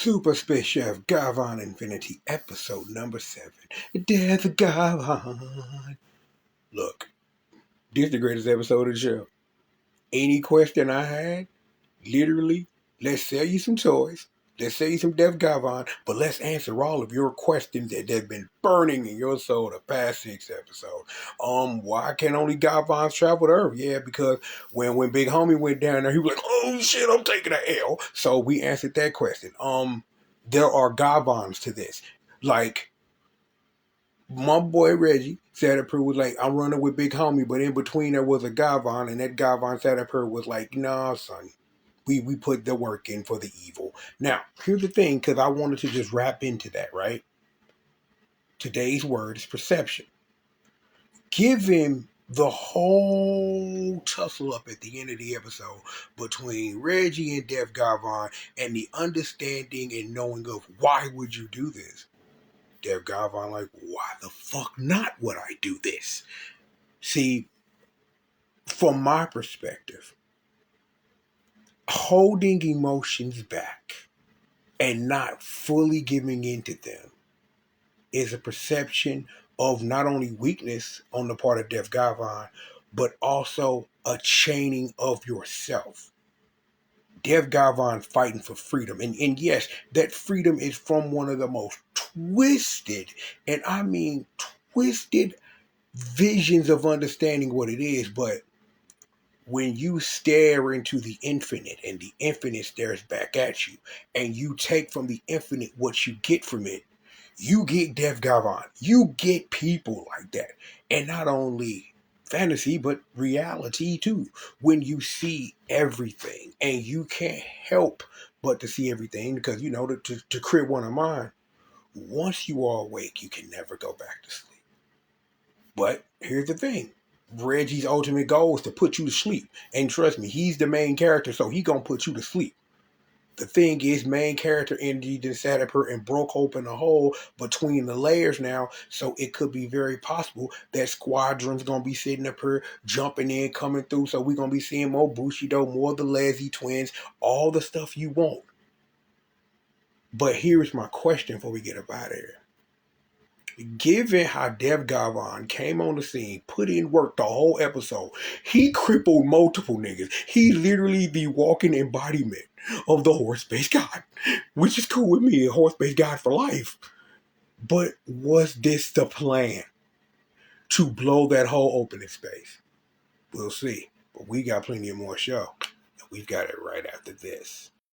Super Space Sheriff Gavan Infinity, episode number 7. Death Gavan. Look, this is the greatest episode of the show. Any question I had, literally, let's sell you some toys. Let's sell you some Death Gavan, but let's answer all of your questions that have been burning in your soul the past 6 episodes. Why can only Gavans travel to Earth? Yeah, because when Big Homie went down there, he was like, oh shit, I'm taking an L. So we answered that question. There are Gavans to this. Like, my boy Reggie sat up here was like, I'm running with Big Homie, but in between there was a Gavan, and that Gavan sat up here was like, nah, son. We put the work in for the evil. Now, here's the thing, because I wanted to just wrap into that, right? Today's word is perception. Given the whole tussle up at the end of the episode between Reggie and Death Gavan and the understanding and knowing of why would you do this? Death Gavan like, why the fuck not would I do this? See, from my perspective, holding emotions back and not fully giving into them is a perception of not only weakness on the part of Death Gavan, but also a chaining of yourself. Death Gavan fighting for freedom. And yes, that freedom is from one of the most twisted, and I mean twisted visions of understanding what it is, but when you stare into the infinite and the infinite stares back at you, and you take from the infinite what you get from it, you get Death Gavan. You get people like that. And not only fantasy, but reality too. When you see everything, and you can't help but to see everything, because, you know, to crib one of mine, once you are awake, you can never go back to sleep. But here's the thing. Reggie's ultimate goal is to put you to sleep. And trust me, he's the main character, so he gonna put you to sleep. The thing is, main character energy just sat up here and broke open a hole between the layers now, so it could be very possible that Squadron's gonna be sitting up here, jumping in, coming through, so we're gonna be seeing more Bushido, more the Leslie twins, all the stuff you want. But here's my question before we get up out of here. Given how Dev Gavan came on the scene, put in work the whole episode, he crippled multiple niggas. He literally the walking embodiment of the horse-based god, which is cool with me, a horse-based god for life. But was this the plan to blow that hole open in space? We'll see. But we got plenty of more show. And we've got it right after this.